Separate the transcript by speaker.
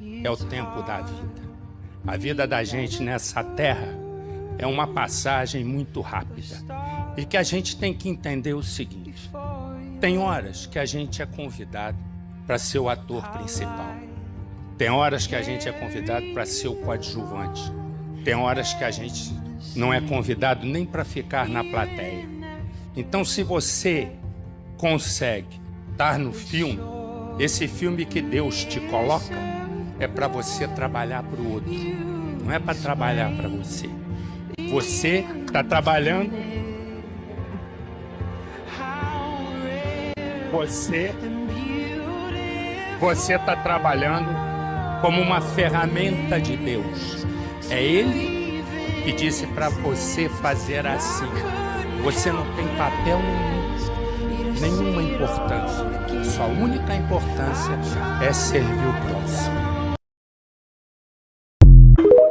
Speaker 1: é o tempo da vida. A vida da gente nessa terra é uma passagem muito rápida. E que a gente tem que entender o seguinte: tem horas que a gente é convidado para ser o ator principal. Tem horas que a gente é convidado para ser o coadjuvante. Tem horas que a gente não é convidado nem para ficar na plateia. Então, se você consegue estar no filme, esse filme que Deus te coloca é para você trabalhar para o outro. Não é para trabalhar para você. Você está trabalhando. Você está trabalhando como uma ferramenta de Deus. É Ele que disse para você fazer assim. Você não tem papel nenhuma importância. Sua única importância é servir o próximo.